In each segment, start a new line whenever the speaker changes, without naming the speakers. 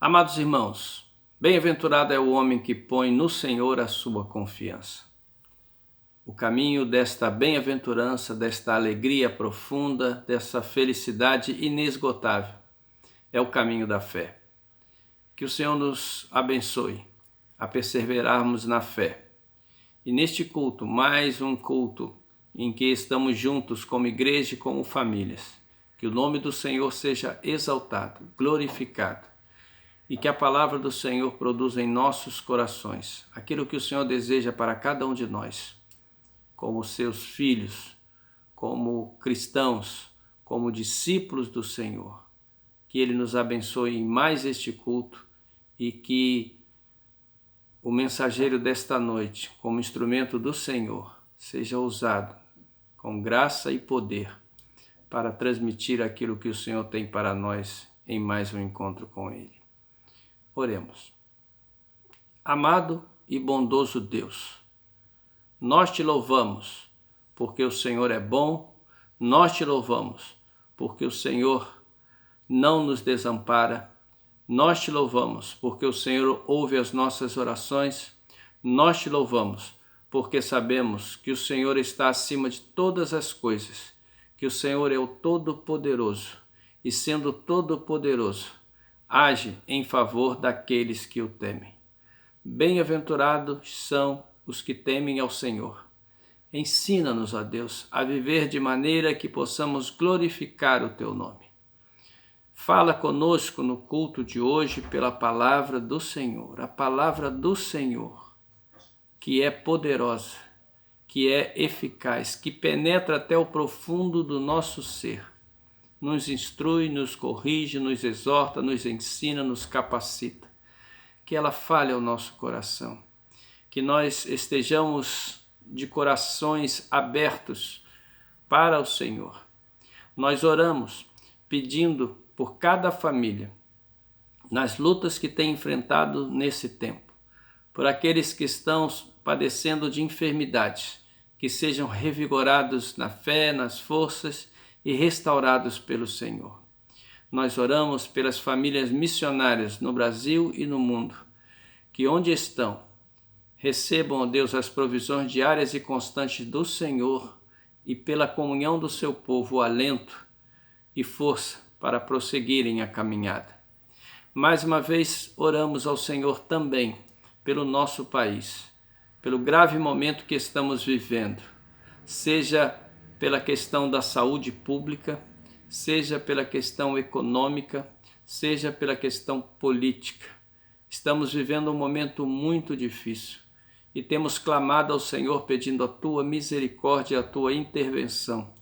Amados irmãos, bem-aventurado é o homem que põe no Senhor a sua confiança. O caminho desta bem-aventurança, desta alegria profunda, dessa felicidade inesgotável, é o caminho da fé. Que o Senhor nos abençoe a perseverarmos na fé. E neste culto, mais um culto em que estamos juntos como igreja e como famílias, que o nome do Senhor seja exaltado, glorificado, e que a palavra do Senhor produza em nossos corações aquilo que o Senhor deseja para cada um de nós, como seus filhos, como cristãos, como discípulos do Senhor. Que Ele nos abençoe em mais este culto e que o mensageiro desta noite, como instrumento do Senhor, seja usado com graça e poder para transmitir aquilo que o Senhor tem para nós em mais um encontro com Ele. Oremos. Amado e bondoso Deus, nós te louvamos porque o Senhor é bom, nós te louvamos porque o Senhor não nos desampara, nós te louvamos porque o Senhor ouve as nossas orações, nós te louvamos porque sabemos que o Senhor está acima de todas as coisas, que o Senhor é o Todo-Poderoso e, sendo Todo-Poderoso, age em favor daqueles que o temem. Bem-aventurados são os que temem ao Senhor. Ensina-nos, ó Deus, a viver de maneira que possamos glorificar o teu nome. Fala conosco no culto de hoje pela palavra do Senhor, a palavra do Senhor, que é poderosa, que é eficaz, que penetra até o profundo do nosso ser. Nos instrui, nos corrige, nos exorta, nos ensina, nos capacita. Que ela fale ao nosso coração. Que nós estejamos de corações abertos para o Senhor. Nós oramos pedindo por cada família, nas lutas que tem enfrentado nesse tempo, por aqueles que estão padecendo de enfermidades, que sejam revigorados na fé, nas forças e restaurados pelo Senhor. Nós oramos pelas famílias missionárias no Brasil e no mundo, que onde estão, recebam, ó Deus, as provisões diárias e constantes do Senhor e pela comunhão do seu povo, o alento e força para prosseguirem a caminhada. Mais uma vez, oramos ao Senhor também pelo nosso país, pelo grave momento que estamos vivendo, seja pela questão da saúde pública, seja pela questão econômica, seja pela questão política. Estamos vivendo um momento muito difícil e temos clamado ao Senhor pedindo a tua misericórdia e a tua intervenção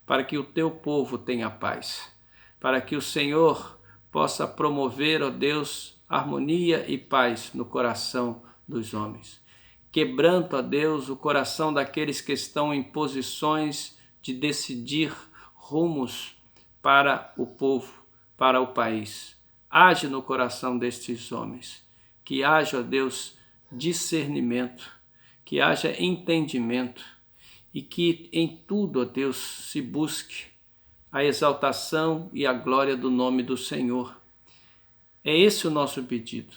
para que o teu povo tenha paz, para que o Senhor possa promover, ó Deus, harmonia e paz no coração dos homens. Quebranta, ó Deus, o coração daqueles que estão em posições de decidir rumos para o povo, para o país. Age no coração destes homens, que haja, ó Deus, discernimento, que haja entendimento e que em tudo, ó Deus, se busque a exaltação e a glória do nome do Senhor. É esse o nosso pedido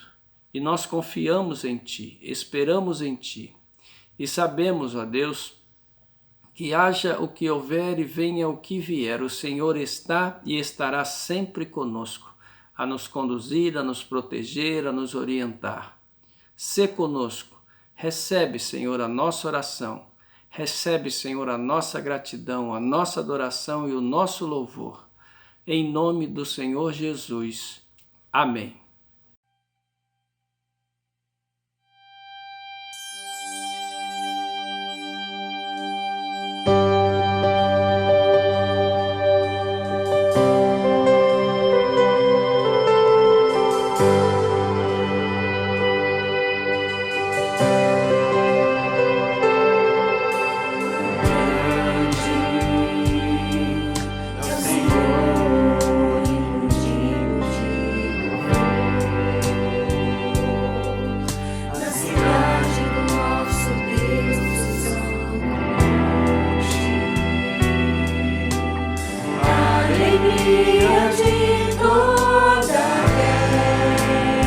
e nós confiamos em Ti, esperamos em Ti e sabemos, ó Deus, que haja o que houver e venha o que vier, o Senhor está e estará sempre conosco, a nos conduzir, a nos proteger, a nos orientar. Sê conosco, recebe, Senhor, a nossa oração, recebe, Senhor, a nossa gratidão, a nossa adoração e o nosso louvor. Em nome do Senhor Jesus. Amém.
Alegria de toda terra.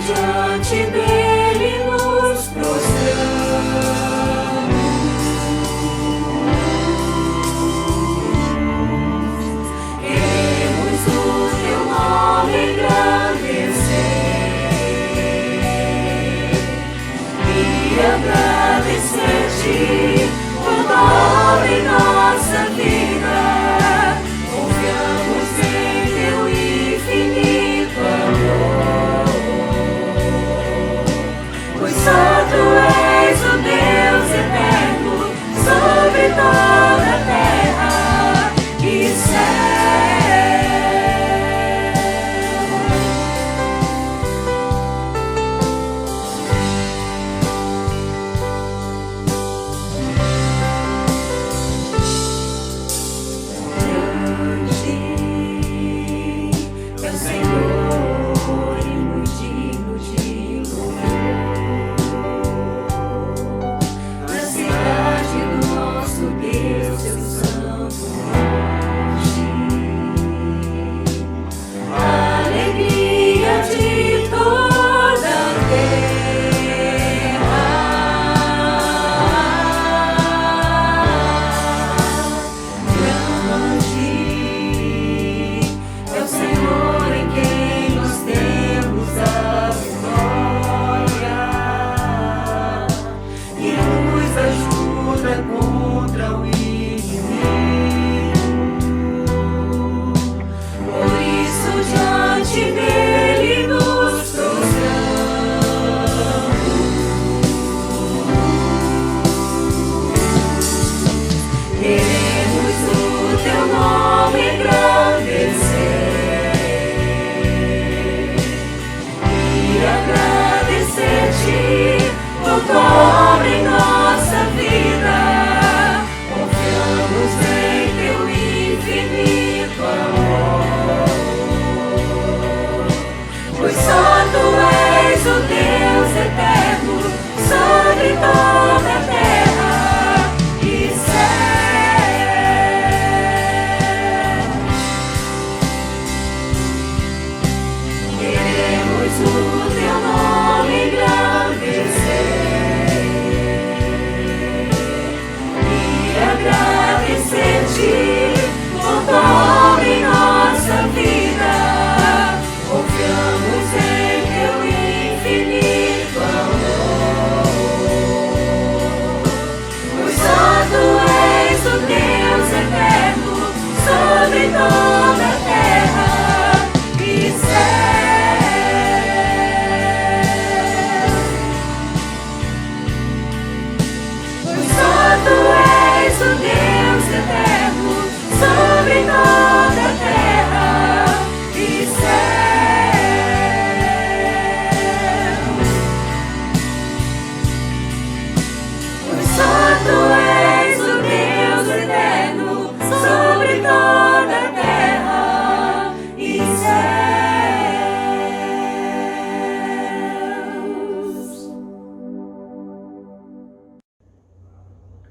diante dele nos prostramos. Queremos o teu nome engrandecer e agradecer-te toda a obra em nossa vida. Confiamos em teu infinito amor, pois só tu és o Deus eterno sobre toda a terra e céu.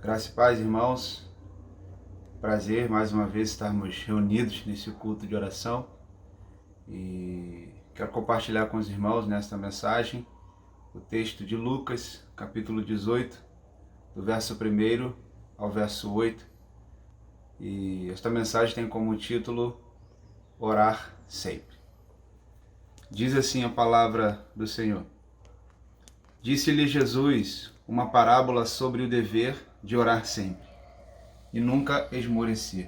Graça e paz, irmãos. Prazer mais uma vez estarmos reunidos nesse culto de oração e quero compartilhar com os irmãos nesta mensagem o texto de Lucas, capítulo 18, do verso 1 ao verso 8. E esta mensagem tem como título Orar Sempre. Diz assim a palavra do Senhor. Disse-lhe Jesus uma parábola sobre o dever de orar sempre e nunca esmorecer.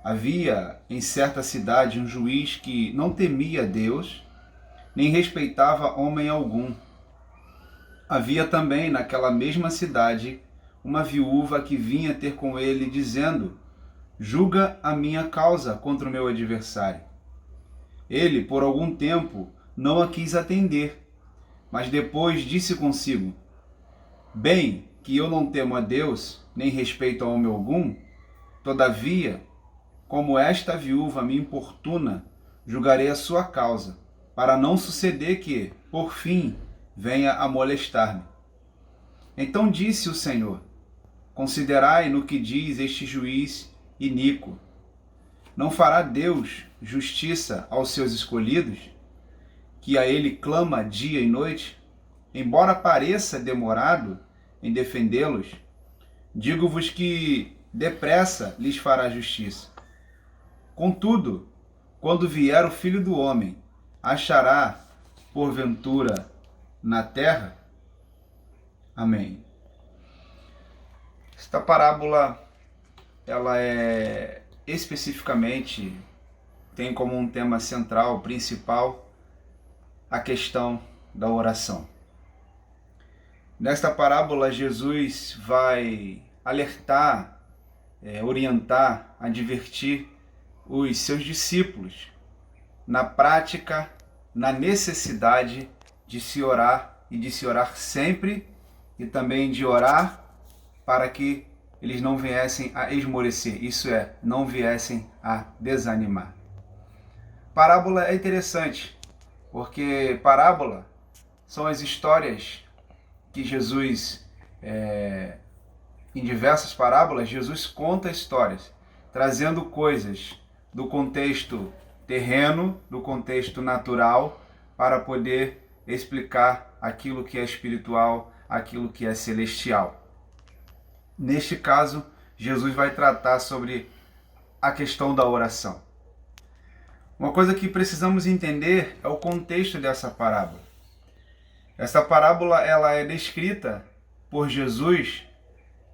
Havia em certa cidade um juiz que não temia Deus, nem respeitava homem algum. Havia também naquela mesma cidade uma viúva que vinha ter com ele, dizendo: julga a minha causa contra o meu adversário. Ele, por algum tempo, não a quis atender, mas depois disse consigo: bem que eu não temo a Deus, nem respeito a homem algum, todavia, como esta viúva me importuna, julgarei a sua causa, para não suceder que, por fim, venha a molestar-me. Então disse o Senhor: considerai no que diz este juiz iníquo. Não fará Deus justiça aos seus escolhidos, que a ele clama dia e noite? Embora pareça demorado em defendê-los, digo-vos que depressa lhes fará justiça. Contudo, quando vier o Filho do Homem, achará, porventura, na terra? Amém. Esta parábola, ela especificamente tem como um tema central, principal, a questão da oração. Nesta parábola, Jesus vai alertar, orientar, advertir os seus discípulos na prática, na necessidade de se orar e de se orar sempre, e também de orar para que eles não viessem a esmorecer, isso é, não viessem a desanimar. Parábola é interessante, porque parábola são as histórias que Jesus, em diversas parábolas, Jesus conta histórias, trazendo coisas do contexto terreno, do contexto natural, para poder explicar aquilo que é espiritual, aquilo que é celestial. Neste caso, Jesus vai tratar sobre a questão da oração. Uma coisa que precisamos entender é o contexto dessa parábola. Essa parábola ela é descrita por Jesus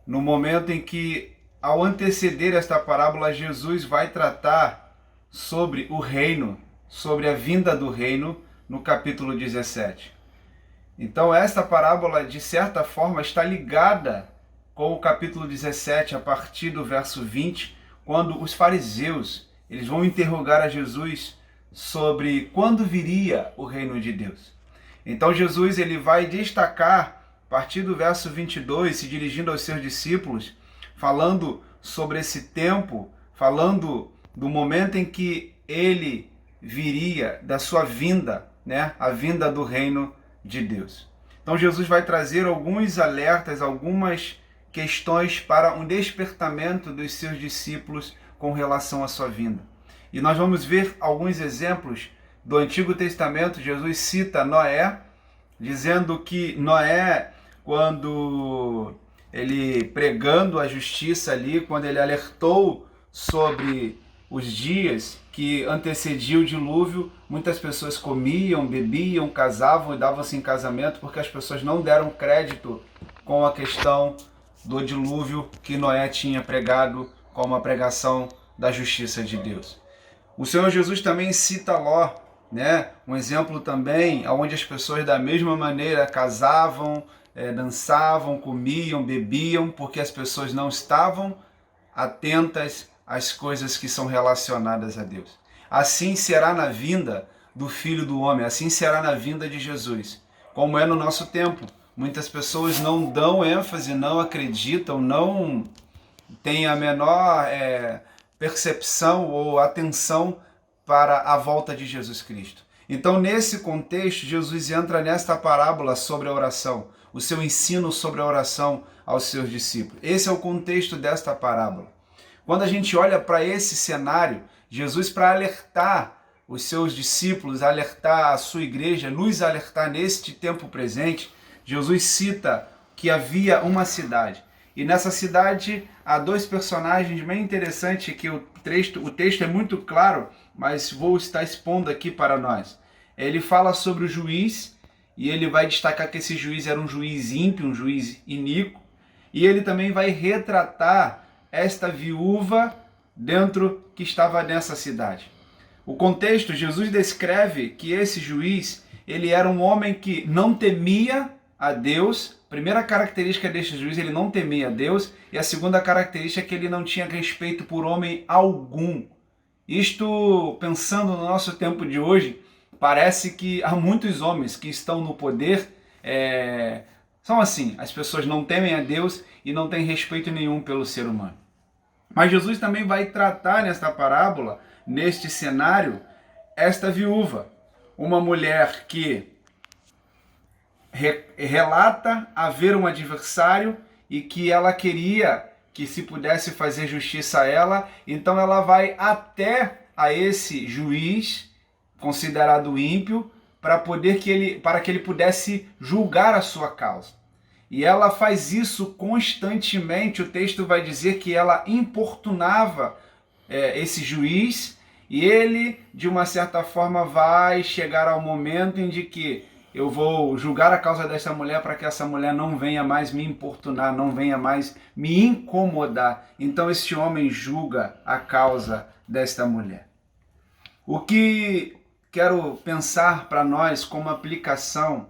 no momento em que, ao anteceder esta parábola, Jesus vai tratar sobre o reino, sobre a vinda do reino, no capítulo 17. Então, esta parábola, de certa forma, está ligada com o capítulo 17, a partir do verso 20, quando os fariseus eles vão interrogar a Jesus sobre quando viria o reino de Deus. Então Jesus ele vai destacar, a partir do verso 22, se dirigindo aos seus discípulos, falando sobre esse tempo, falando do momento em que ele viria, da sua vinda, a vinda do reino de Deus. Então Jesus vai trazer alguns alertas, algumas questões para um despertamento dos seus discípulos com relação à sua vinda. E nós vamos ver alguns exemplos do Antigo Testamento. Jesus cita Noé, dizendo que Noé, quando ele pregando a justiça ali, quando ele alertou sobre os dias que antecediam o dilúvio, muitas pessoas comiam, bebiam, casavam e davam-se em casamento porque as pessoas não deram crédito com a questão do dilúvio que Noé tinha pregado como a pregação da justiça de Deus. O Senhor Jesus também cita Ló, um exemplo também onde as pessoas da mesma maneira casavam, dançavam, comiam, bebiam, porque as pessoas não estavam atentas às coisas que são relacionadas a Deus. Assim será na vinda do Filho do Homem, assim será na vinda de Jesus, como é no nosso tempo. Muitas pessoas não dão ênfase, não acreditam, não têm a menor percepção ou atenção para a volta de Jesus Cristo. Então, nesse contexto, Jesus entra nesta parábola sobre a oração, o seu ensino sobre a oração aos seus discípulos. Esse é o contexto desta parábola. Quando a gente olha para esse cenário, Jesus, para alertar os seus discípulos, alertar a sua igreja, nos alertar neste tempo presente, Jesus cita que havia uma cidade. E nessa cidade há dois personagens bem interessantes que o texto é muito claro, mas vou estar expondo aqui para nós. Ele fala sobre o juiz, e ele vai destacar que esse juiz era um juiz ímpio, um juiz iníquo, e ele também vai retratar esta viúva que estava nessa cidade. O contexto, Jesus descreve que esse juiz, ele era um homem que não temia a Deus. A primeira característica deste juiz, ele não temia a Deus, e a segunda característica é que ele não tinha respeito por homem algum. Isto, pensando no nosso tempo de hoje, parece que há muitos homens que estão no poder, são assim, as pessoas não temem a Deus e não têm respeito nenhum pelo ser humano. Mas Jesus também vai tratar nesta parábola, neste cenário, esta viúva, uma mulher que relata haver um adversário e que ela queria que se pudesse fazer justiça a ela, então ela vai até a esse juiz, considerado ímpio, para que ele pudesse julgar a sua causa. E ela faz isso constantemente. O texto vai dizer que ela importunava esse juiz, e ele, de uma certa forma, vai chegar ao momento em que eu vou julgar a causa dessa mulher para que essa mulher não venha mais me importunar, não venha mais me incomodar. Então esse homem julga a causa desta mulher. O que quero pensar para nós como aplicação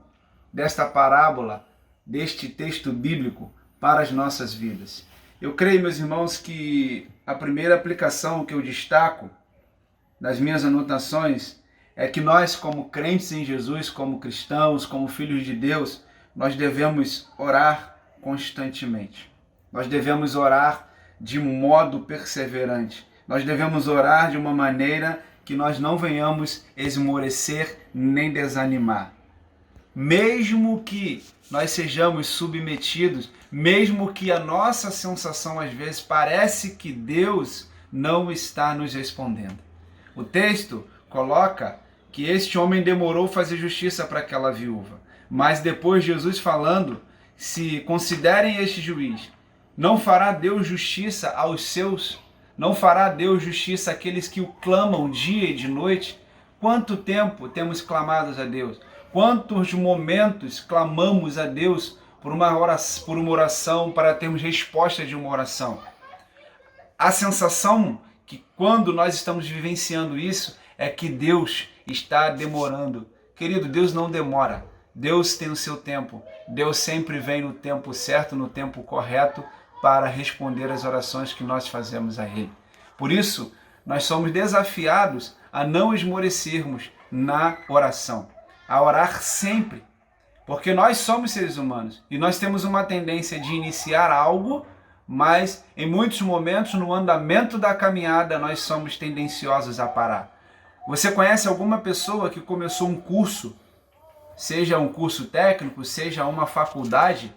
desta parábola, deste texto bíblico para as nossas vidas? Eu creio, meus irmãos, que a primeira aplicação que eu destaco nas minhas anotações é que nós, como crentes em Jesus, como cristãos, como filhos de Deus, nós devemos orar constantemente. Nós devemos orar de modo perseverante. Nós devemos orar de uma maneira que nós não venhamos esmorecer nem desanimar. Mesmo que nós sejamos submetidos, mesmo que a nossa sensação às vezes parece que Deus não está nos respondendo. O texto coloca que este homem demorou fazer justiça para aquela viúva, mas depois Jesus falando, se considerem este juiz, não fará Deus justiça aos seus? Não fará Deus justiça àqueles que o clamam dia e de noite? Quanto tempo temos clamado a Deus? Quantos momentos clamamos a Deus por uma oração, para termos resposta de uma oração? A sensação que quando nós estamos vivenciando isso é que Deus está demorando. Querido, Deus não demora. Deus tem o seu tempo. Deus sempre vem no tempo certo, no tempo correto, para responder às orações que nós fazemos a Ele. Por isso, nós somos desafiados a não esmorecermos na oração, a orar sempre, porque nós somos seres humanos e nós temos uma tendência de iniciar algo, mas em muitos momentos, no andamento da caminhada, nós somos tendenciosos a parar. Você conhece alguma pessoa que começou um curso, seja um curso técnico, seja uma faculdade,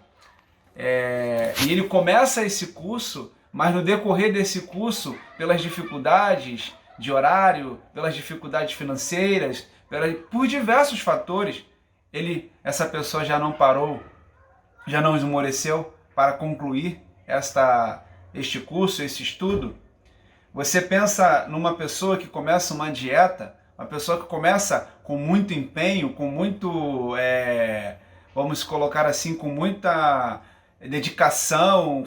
e ele começa esse curso, mas no decorrer desse curso, pelas dificuldades de horário, pelas dificuldades financeiras, por diversos fatores, essa pessoa já não parou, já não esmoreceu para concluir este curso, esse estudo? Você pensa numa pessoa que começa uma dieta, uma pessoa que começa com muito empenho, com muito, vamos colocar assim, com muita dedicação,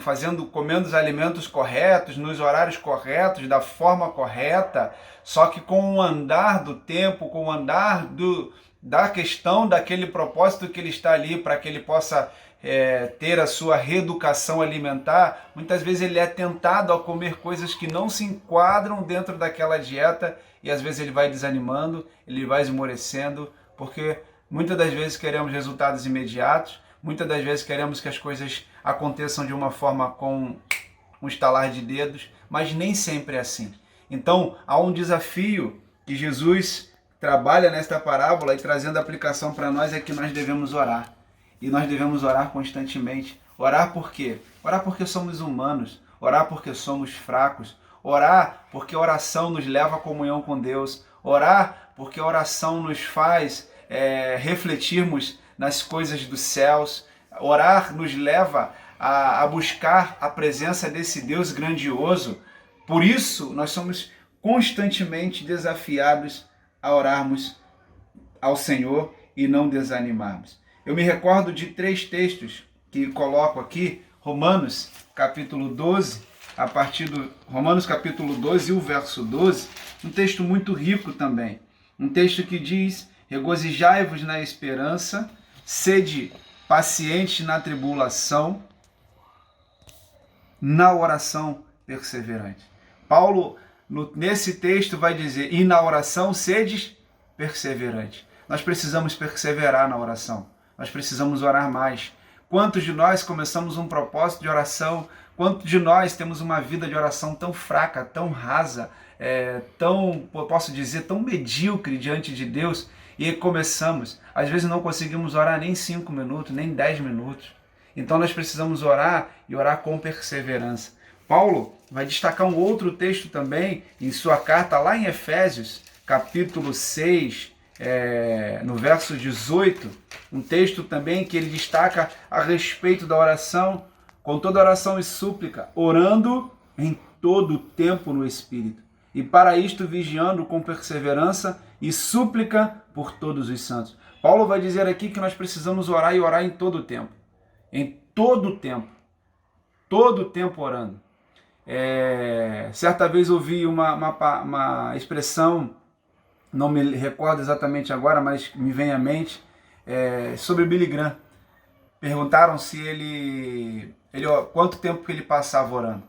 comendo os alimentos corretos, nos horários corretos, da forma correta, só que com o andar do tempo, com o andar da questão daquele propósito que ele está ali, para que ele possa ter a sua reeducação alimentar, muitas vezes ele é tentado a comer coisas que não se enquadram dentro daquela dieta, e às vezes ele vai desanimando, ele vai esmorecendo, porque muitas das vezes queremos resultados imediatos, muitas das vezes queremos que as coisas aconteçam de uma forma com um estalar de dedos, mas nem sempre é assim. Então, há um desafio que Jesus trabalha nesta parábola e trazendo a aplicação para nós, é que nós devemos orar. E nós devemos orar constantemente. Orar por quê? Orar porque somos humanos. Orar porque somos fracos. Orar porque a oração nos leva à comunhão com Deus. Orar porque a oração nos faz refletirmos nas coisas dos céus. Orar nos leva a buscar a presença desse Deus grandioso. Por isso, nós somos constantemente desafiados a orarmos ao Senhor e não desanimarmos. Eu me recordo de 3 textos que coloco aqui, Romanos capítulo 12, Romanos capítulo 12 e o verso 12, um texto muito rico também. Um texto que diz: regozijai-vos na esperança, sede pacientes na tribulação, na oração perseverante. Paulo, nesse texto, vai dizer: e na oração sedes perseverantes. Nós precisamos perseverar na oração. Nós precisamos orar mais. Quantos de nós começamos um propósito de oração? Quantos de nós temos uma vida de oração tão fraca, tão rasa, posso dizer, tão medíocre diante de Deus? E começamos. Às vezes não conseguimos orar nem 5 minutos, nem 10 minutos. Então nós precisamos orar e orar com perseverança. Paulo vai destacar um outro texto também em sua carta lá em Efésios, capítulo 6, no verso 18, um texto também que ele destaca a respeito da oração, com toda oração e súplica, orando em todo o tempo no Espírito, e para isto vigiando com perseverança e súplica por todos os santos. Paulo vai dizer aqui que nós precisamos orar e orar em todo o tempo. Em todo o tempo orando. Certa vez ouvi uma expressão, não me recordo exatamente agora, mas me vem à mente, sobre Billy Graham. Perguntaram se ele quanto tempo que ele passava orando.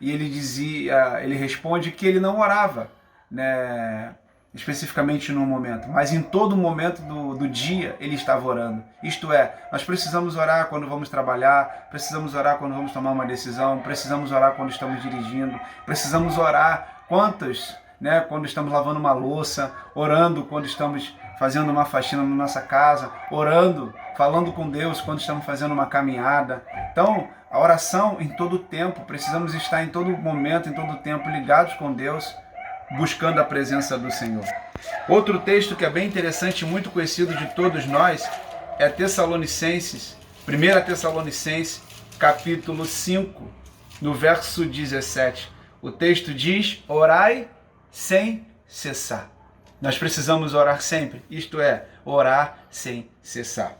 E ele responde que ele não orava, né, especificamente num momento, mas em todo momento do dia ele estava orando. Isto é, nós precisamos orar quando vamos trabalhar, precisamos orar quando vamos tomar uma decisão, precisamos orar quando estamos dirigindo, precisamos orar quando estamos lavando uma louça, orando quando estamos fazendo uma faxina na nossa casa, orando, falando com Deus quando estamos fazendo uma caminhada. Então, a oração em todo o tempo, precisamos estar em todo momento, em todo o tempo ligados com Deus, buscando a presença do Senhor. Outro texto que é bem interessante, muito conhecido de todos nós, é Tessalonicenses, 1 Tessalonicenses, capítulo 5, no verso 17. O texto diz: orai sem cessar. Nós precisamos orar sempre, isto é, orar sem cessar.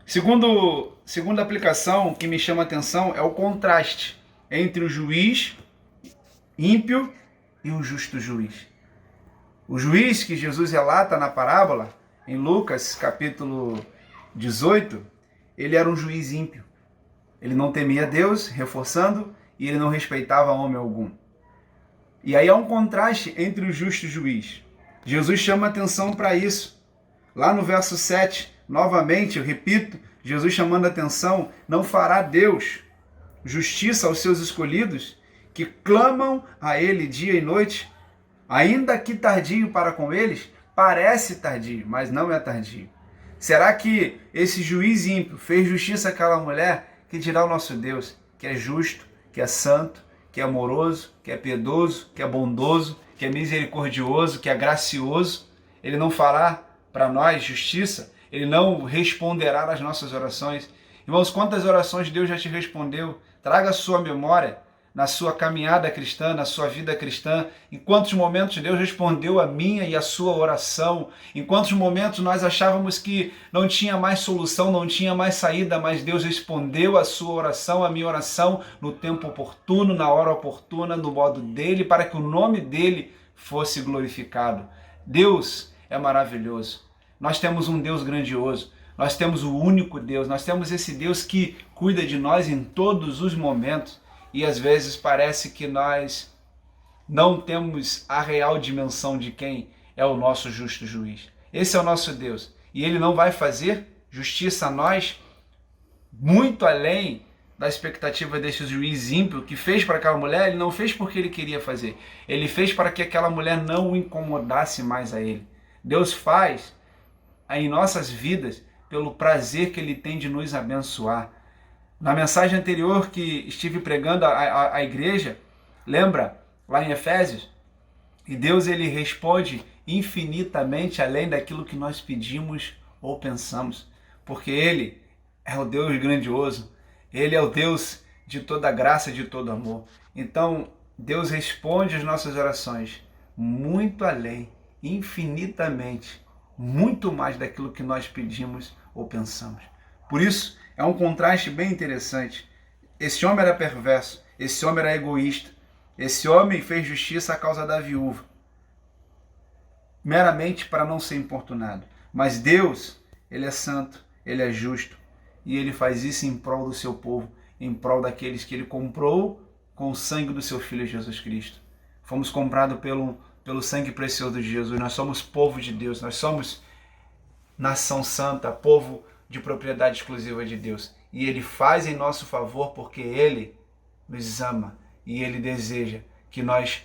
Segunda aplicação que me chama a atenção é o contraste entre o juiz ímpio e o justo juiz. O juiz que Jesus relata na parábola, em Lucas capítulo 18, ele era um juiz ímpio. Ele não temia Deus, reforçando, e ele não respeitava homem algum. E aí há um contraste entre o justo juiz. Jesus chama atenção para isso. Lá no verso 7, novamente, eu repito, Jesus chamando atenção: não fará Deus justiça aos seus escolhidos, que clamam a Ele dia e noite, ainda que tardio para com eles? Parece tardio, mas não é tardio. Será que esse juiz ímpio fez justiça àquela mulher? Que dirá o nosso Deus, que é justo, que é santo, que é amoroso, que é piedoso, que é bondoso, que é misericordioso, que é gracioso? Ele não fará para nós justiça? Ele não responderá às nossas orações? Irmãos, quantas orações Deus já te respondeu? Traga a sua memória na sua caminhada cristã, na sua vida cristã. Em quantos momentos Deus respondeu a minha e a sua oração? Em quantos momentos nós achávamos que não tinha mais solução, não tinha mais saída, mas Deus respondeu a sua oração, a minha oração, no tempo oportuno, na hora oportuna, no modo dele, para que o nome dele fosse glorificado. Deus é maravilhoso. Nós temos um Deus grandioso. Nós temos o único Deus. Nós temos esse Deus que cuida de nós em todos os momentos. E às vezes parece que nós não temos a real dimensão de quem é o nosso justo juiz. Esse é o nosso Deus. E ele não vai fazer justiça a nós muito além da expectativa desse juiz ímpio que fez para aquela mulher. Ele não fez porque ele queria fazer. Ele fez para que aquela mulher não o incomodasse mais a ele. Deus faz em nossas vidas pelo prazer que ele tem de nos abençoar. Na mensagem anterior que estive pregando à igreja, lembra lá em Efésios? E Deus ele responde infinitamente além daquilo que nós pedimos ou pensamos, porque ele é o Deus grandioso, ele é o Deus de toda graça e de todo amor. Então Deus responde às nossas orações muito além, infinitamente, muito mais daquilo que nós pedimos ou pensamos. Por isso, é um contraste bem interessante. Esse homem era perverso, esse homem era egoísta, esse homem fez justiça à causa da viúva, meramente para não ser importunado. Mas Deus, ele é santo, ele é justo, e ele faz isso em prol do seu povo, em prol daqueles que ele comprou com o sangue do seu Filho Jesus Cristo. Fomos comprados pelo sangue precioso de Jesus. Nós somos povo de Deus, nós somos nação santa, povo de propriedade exclusiva de Deus. E ele faz em nosso favor porque ele nos ama e ele deseja que nós,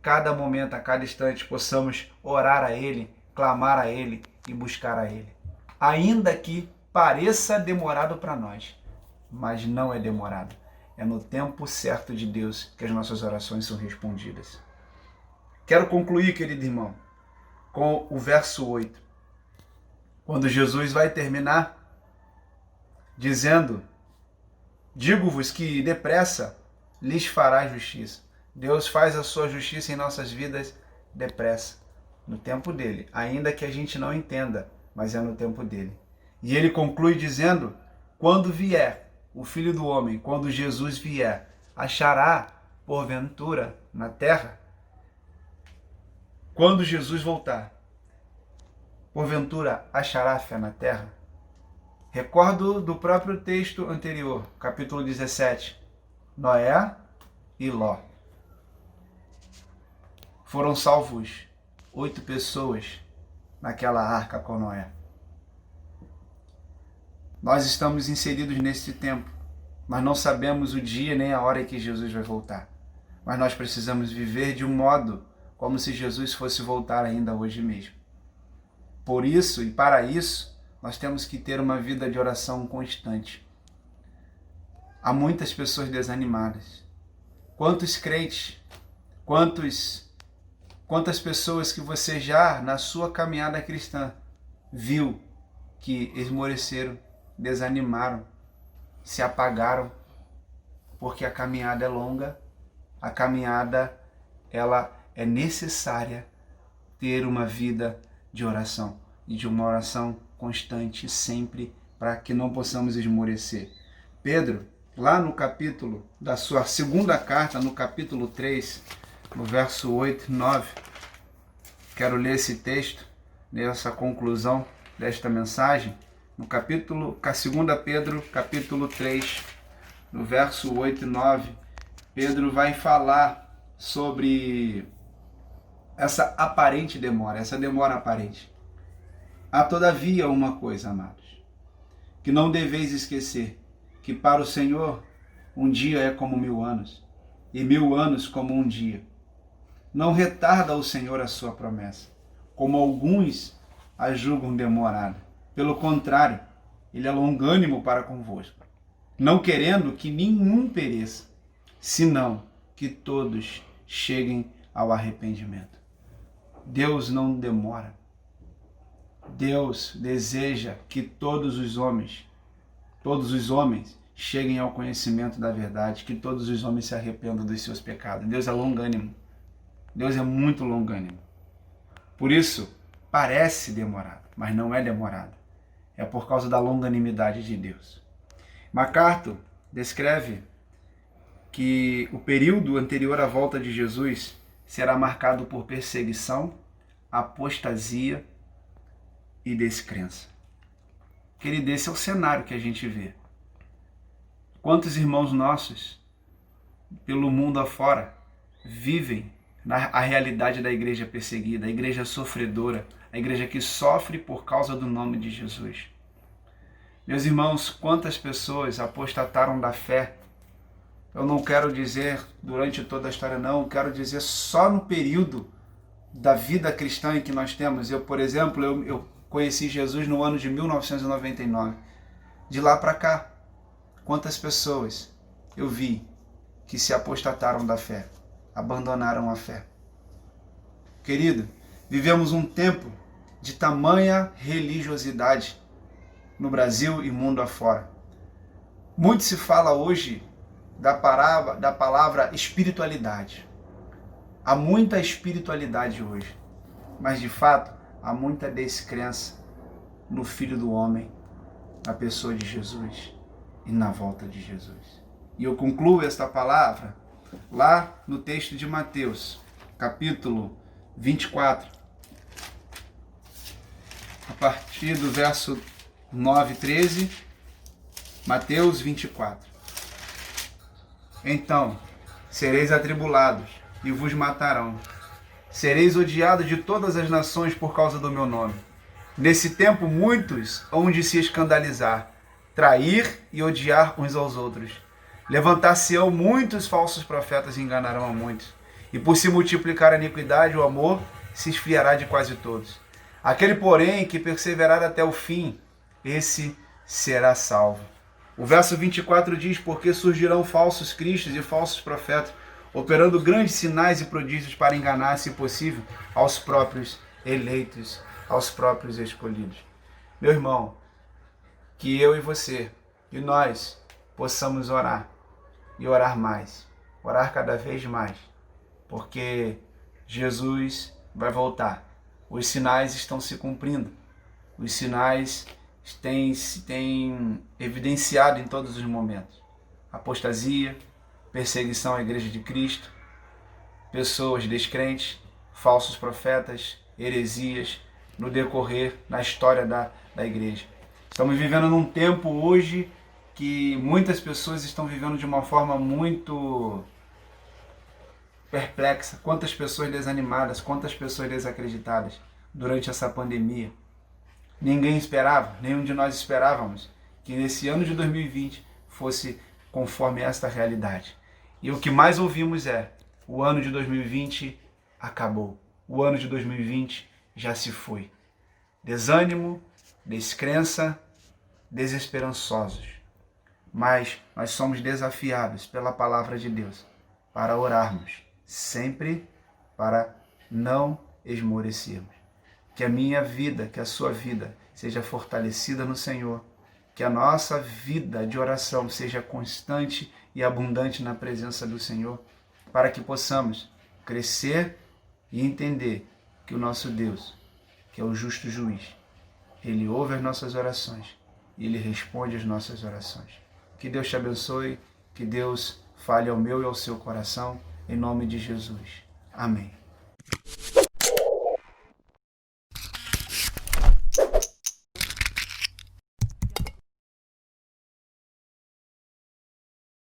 cada momento, a cada instante, possamos orar a ele, clamar a ele e buscar a ele. Ainda que pareça demorado para nós, mas não é demorado. É no tempo certo de Deus que as nossas orações são respondidas. Quero concluir, querido irmão, com o verso 8. Quando Jesus vai terminar dizendo: digo-vos que depressa lhes fará justiça. Deus faz a sua justiça em nossas vidas depressa, no tempo dele, ainda que a gente não entenda, mas é no tempo dele. E ele conclui dizendo: quando vier o Filho do Homem, quando Jesus vier, achará porventura na terra? Quando Jesus voltar, porventura achará fé na terra? Recordo do próprio texto anterior, capítulo 17, Noé e Ló. Foram salvos 8 pessoas naquela arca com Noé. Nós estamos inseridos nesse tempo, mas não sabemos o dia nem a hora em que Jesus vai voltar. Mas nós precisamos viver de um modo como se Jesus fosse voltar ainda hoje mesmo. Por isso e para isso, nós temos que ter uma vida de oração constante. Há muitas pessoas desanimadas. Quantos crentes, quantas pessoas que você já, na sua caminhada cristã, viu que esmoreceram, desanimaram, se apagaram, porque a caminhada é longa, a caminhada ela é necessária ter uma vida de oração e de uma oração constante sempre para que não possamos esmorecer. Pedro, lá no capítulo da sua segunda carta, no capítulo 3, no verso 8 e 9, quero ler esse texto, nessa conclusão desta mensagem, no capítulo, 2 Pedro, capítulo 3, no verso 8 e 9, Pedro vai falar sobre essa aparente demora, essa demora aparente. Há todavia uma coisa, amados, que não deveis esquecer, que para o Senhor um dia é como 1000 anos, e 1000 anos como um dia. Não retarda o Senhor a sua promessa, como alguns a julgam demorada. Pelo contrário, ele é longânimo para convosco, não querendo que nenhum pereça, senão que todos cheguem ao arrependimento. Deus não demora. Deus deseja que todos os homens cheguem ao conhecimento da verdade, que todos os homens se arrependam dos seus pecados. Deus é longânimo. Deus é muito longânimo. Por isso, parece demorado, mas não é demorado. É por causa da longanimidade de Deus. MacArthur descreve que o período anterior à volta de Jesus será marcado por perseguição, apostasia e descrença. Querido, esse é o cenário que a gente vê. Quantos irmãos nossos, pelo mundo afora, vivem a realidade da igreja perseguida, a igreja sofredora, a igreja que sofre por causa do nome de Jesus. Meus irmãos, quantas pessoas apostataram da fé? Eu não quero dizer durante toda a história, não. Eu quero dizer só no período da vida cristã em que nós temos. Eu, por exemplo, eu conheci Jesus no ano de 1999. De lá para cá, quantas pessoas eu vi que se apostataram da fé, abandonaram a fé. Querido, vivemos um tempo de tamanha religiosidade no Brasil e mundo afora. Muito se fala hoje da palavra espiritualidade. Há muita espiritualidade hoje, mas de fato há muita descrença no Filho do Homem, na pessoa de Jesus e na volta de Jesus. E eu concluo esta palavra lá no texto de Mateus, capítulo 24, a partir do verso 9 e 13, Mateus 24. Então, sereis atribulados e vos matarão. Sereis odiados de todas as nações por causa do meu nome. Nesse tempo, muitos hão de se escandalizar, trair e odiar uns aos outros. Levantar-se-ão muitos falsos profetas e enganarão a muitos. E por se multiplicar a iniquidade, o amor se esfriará de quase todos. Aquele, porém, que perseverar até o fim, esse será salvo. O verso 24 diz: porque surgirão falsos cristos e falsos profetas, operando grandes sinais e prodígios para enganar, se possível, aos próprios eleitos, aos próprios escolhidos. Meu irmão, que eu e você, e nós, possamos orar, e orar mais, orar cada vez mais, porque Jesus vai voltar. Os sinais estão se cumprindo, os sinais têm evidenciado em todos os momentos. Apostasia, perseguição à Igreja de Cristo, pessoas descrentes, falsos profetas, heresias, no decorrer, na história da Igreja. Estamos vivendo num tempo hoje que muitas pessoas estão vivendo de uma forma muito perplexa. Quantas pessoas desanimadas, quantas pessoas desacreditadas durante essa pandemia. Ninguém esperava, nenhum de nós esperávamos que nesse ano de 2020 fosse conforme esta realidade. E o que mais ouvimos é: o ano de 2020 acabou. O ano de 2020 já se foi. Desânimo, descrença, desesperançosos. Mas nós somos desafiados pela palavra de Deus para orarmos, sempre para não esmorecermos. Que a minha vida, que a sua vida seja fortalecida no Senhor, que a nossa vida de oração seja constante e abundante na presença do Senhor, para que possamos crescer e entender que o nosso Deus, que é o justo juiz, Ele ouve as nossas orações e Ele responde às nossas orações. Que Deus te abençoe, que Deus fale ao meu e ao seu coração, em nome de Jesus. Amém.